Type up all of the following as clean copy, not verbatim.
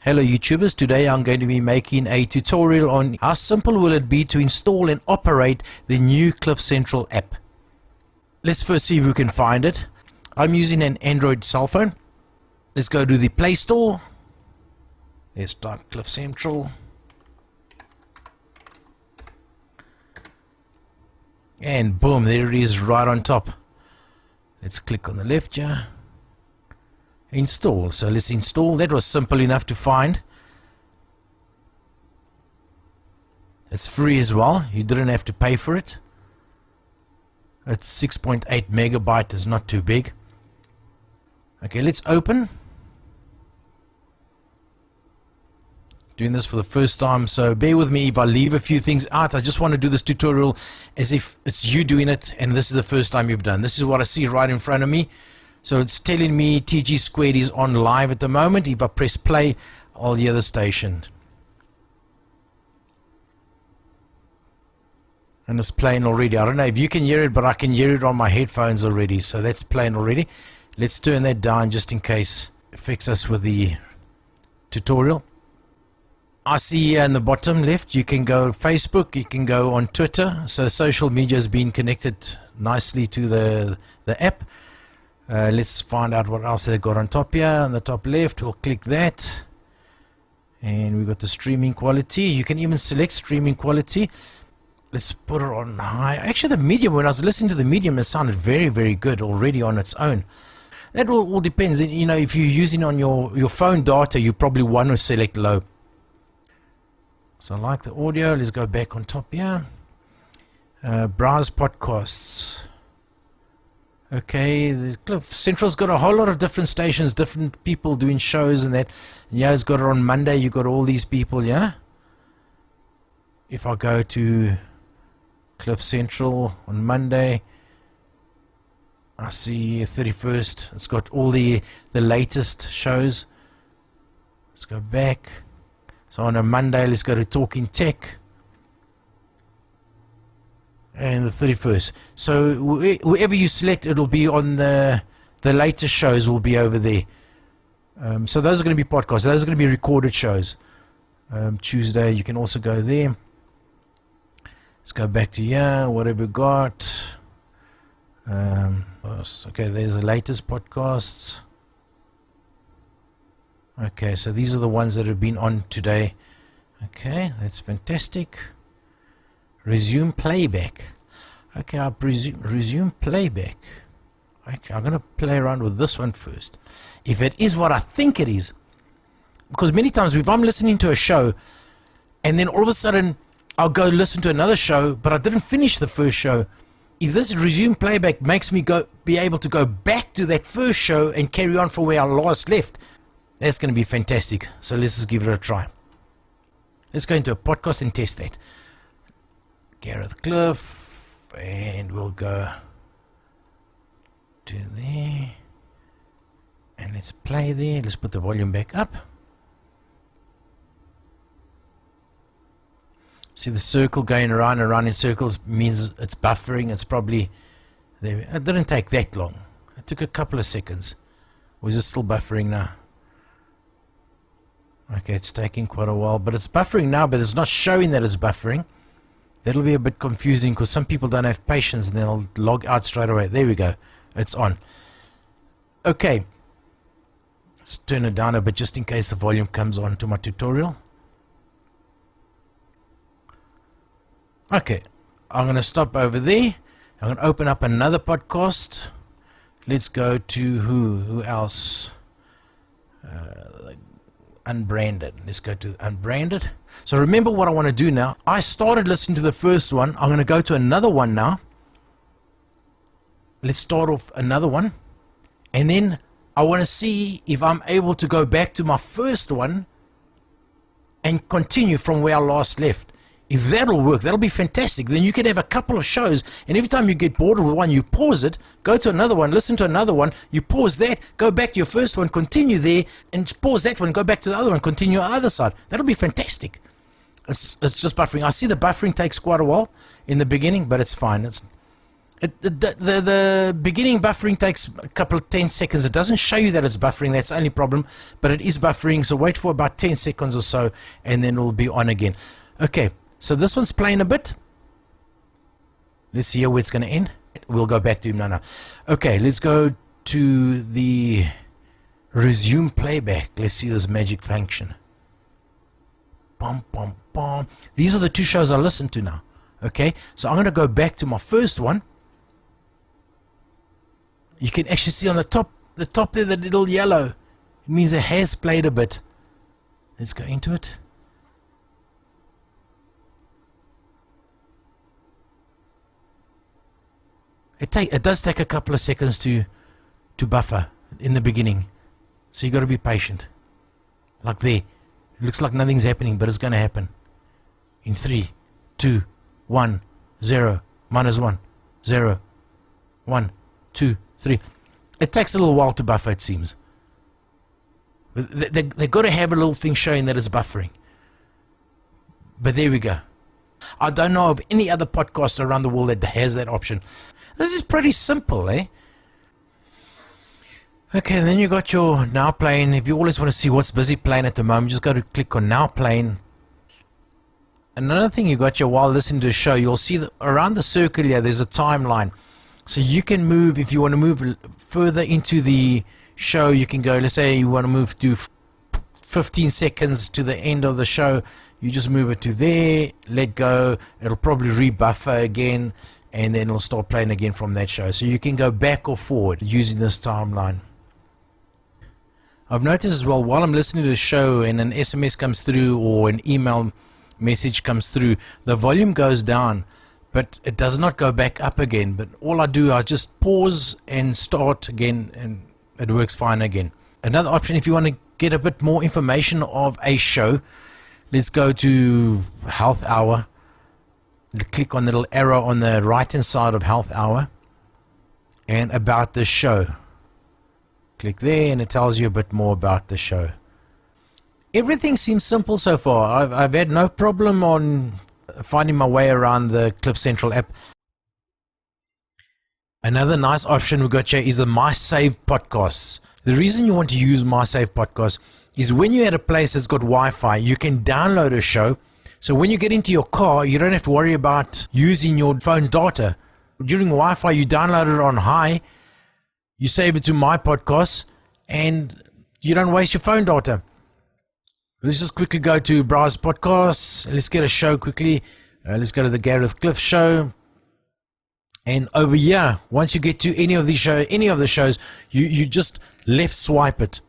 Hello YouTubers, today I'm going to be making a tutorial on how simple will it be to install and operate the new CliffCentral app. Let's first see if we can find it. I'm using an Android cell phone. Let's go to the Play Store. Let's type CliffCentral. And boom, there it is right on top. Let's click on the left here. Install. So let's install. That was simple enough to find. It's free as well. You didn't have to pay for it. It's 6.8 megabyte. It's not too big. Okay, let's open. Doing this for the first time, so bear with me if I leave a few things out. I just want to do this tutorial as if it's you doing it and this is the first time you've done. This is what I see right in front of me. So it's telling me TG Squared is on live at the moment. If I press play, I'll hear the station. And it's playing already. I don't know if you can hear it, but I can hear it on my headphones already. So that's playing already. Let's turn that down just in case it affects us with the tutorial. I see here in the bottom left, you can go Facebook, you can go on Twitter. So social media has been connected nicely to the app. Let's find out what else they've got on top here. On the top left, we'll click that. And we've got the streaming quality. You can even select streaming quality. Let's put it on high. Actually, the medium, when I was listening to the medium, it sounded very, very good already on its own. That all depends. You know, if you're using on your phone data, you probably want to select low. So I like the audio. Let's go back on top here. Browse podcasts. Okay, the CliffCentral's got a whole lot of different stations, different people doing shows and that. Yeah, it's got it on Monday. You got all these people, yeah. If I go to CliffCentral on Monday, I see 31st. It's got all the latest shows. Let's go back. So on a Monday, let's go to Talking Tech. And the 31st. So whoever you select, it'll be on the latest shows will be over there. So those are going to be podcasts. Those are going to be recorded shows. Tuesday, you can also go there. Let's go back to here. What have we got? Okay, there's the latest podcasts. Okay, so these are the ones that have been on today. Okay, that's fantastic. Resume playback. Okay, I'll resume playback. Okay, I'm going to play around with this one first. If it is what I think it is, because many times if I'm listening to a show and then all of a sudden I'll go listen to another show, but I didn't finish the first show. If this resume playback makes me be able to go back to that first show and carry on from where I last left, that's going to be fantastic. So let's just give it a try. Let's go into a podcast and test that. Gareth Cliff, and we'll go to there, and let's play there. Let's put the volume back up. See the circle going around and around in circles means it's buffering. It's probably there. It didn't take that long. It took a couple of seconds. Or is it still buffering now? Okay, it's taking quite a while, but it's buffering now, but it's not showing that it's buffering. That'll be a bit confusing because some people don't have patience and they'll log out straight away. There we go. It's on. Okay. Let's turn it down a bit just in case the volume comes on to my tutorial. Okay. I'm going to stop over there. I'm going to open up another podcast. Let's go to who else? Unbranded. Let's go to unbranded. So remember what I want to do now. I started listening to the first one. I'm going to go to another one now. Let's start off another one. And then I want to see if I'm able to go back to my first one and continue from where I last left. If that'll work, that'll be fantastic. Then you can have a couple of shows, and every time you get bored with one, you pause it, go to another one, listen to another one, you pause that, go back to your first one, continue there, and pause that one, go back to the other one, continue on the other side. That'll be fantastic. It's just buffering. I see the buffering takes quite a while in the beginning, but it's fine. The beginning buffering takes a couple of 10 seconds. It doesn't show you that it's buffering. That's the only problem. But it is buffering. So wait for about 10 seconds or so. And then it'll be on again. Okay. So this one's playing a bit. Let's see where it's going to end. We'll go back to him now. Okay. Let's go to the resume playback. Let's see this magic function. Bum, bum, bum. These are the two shows I listen to now. Okay. So I'm going to go back to my first one. You can actually see on the top there, the little yellow. It means it has played a bit. Let's go into it. It does take a couple of seconds to buffer in the beginning. So you got to be patient. Like there. It looks like nothing's happening, but it's going to happen. In 3, 2, 1, 0, -1, 0, 1, 2, 3. It takes a little while to buffer, it seems. They've got to have a little thing showing that it's buffering. But there we go. I don't know of any other podcast around the world that has that option. This is pretty simple, eh? Okay, then you got your now playing. If you always want to see what's busy playing at the moment, just go to click on now playing. Another thing you got here while listening to the show, you'll see that around the circle here, there's a timeline. So you can move, if you want to move further into the show, you can go, let's say you want to move to 15 seconds to the end of the show, you just move it to there, let go, it'll probably rebuffer again, and then it'll start playing again from that show. So you can go back or forward using this timeline. I've noticed as well, while I'm listening to the show and an SMS comes through or an email message comes through, the volume goes down. But it does not go back up again. But all I do, I just pause and start again, and it works fine again. Another option, if you want to get a bit more information of a show, let's go to Health Hour. Click on the little arrow on the right hand side of Health Hour and about the show. Click there and it tells you a bit more about the show. Everything seems simple so far. I've had no problem on finding my way around the CliffCentral app. Another nice option we got here is the My Save Podcasts. The reason you want to use My Save Podcasts is when you're at a place that's got Wi-Fi, you can download a show. So when you get into your car, you don't have to worry about using your phone data. During Wi-Fi, you download it on high, you save it to My Podcasts, and you don't waste your phone data. Let's just quickly go to Browse Podcasts. Let's get a show quickly. Let's go to the Gareth Cliff Show. And over here, once you get to any of the shows, you just left swipe it.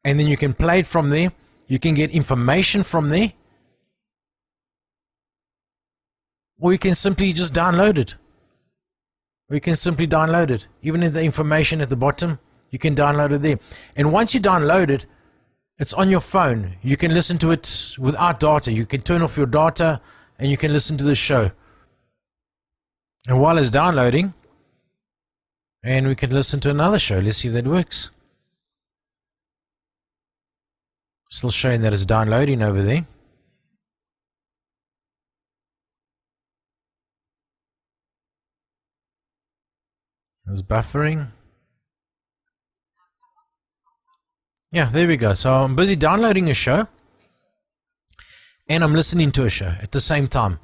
And then you can play it from there. You can get information from there. Or you can simply just download it. Even in the information at the bottom, you can download it there. And once you download it, it's on your phone. You can listen to it without data. You can turn off your data and you can listen to the show. And while it's downloading, and we can listen to another show. Let's see if that works. Still showing that it's downloading over there. It's buffering. Yeah, there we go. So I'm busy downloading a show and I'm listening to a show at the same time.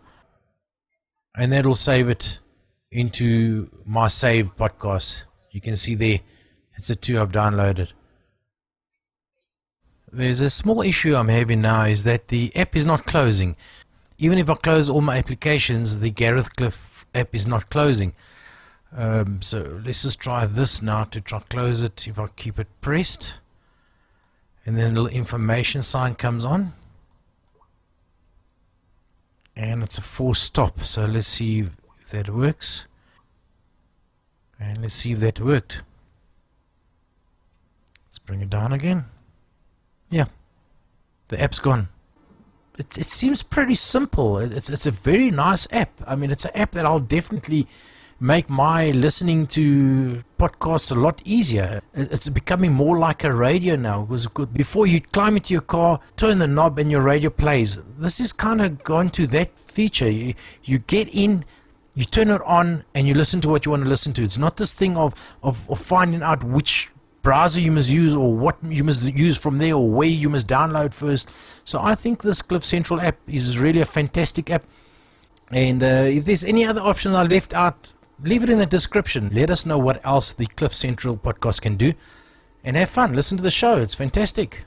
And that'll save it into my save podcast. You can see there, it's the two I've downloaded. There's a small issue I'm having now is that the app is not closing. Even if I close all my applications, the Gareth Cliff app is not closing. So let's just try this now to try close it if I keep it pressed. And then a little information sign comes on. And it's a forced stop. So let's see if that works. And let's see if that worked. Let's bring it down again. Yeah, the app's gone. It seems pretty simple. It's a very nice app. I mean, it's an app that I'll definitely make my listening to podcasts a lot easier. It's becoming more like a radio now. Because before you climb into your car, turn the knob and your radio plays. This is kind of gone to that feature. You get in, You turn it on and you listen to what you want to listen to. It's not this thing of finding out which browser you must use or what you must use from there or where you must download first. So I think this CliffCentral app is really a fantastic app. And if there's any other options I left out, leave it in the description. Let us know what else the CliffCentral podcast can do. And have fun. Listen to the show. It's fantastic.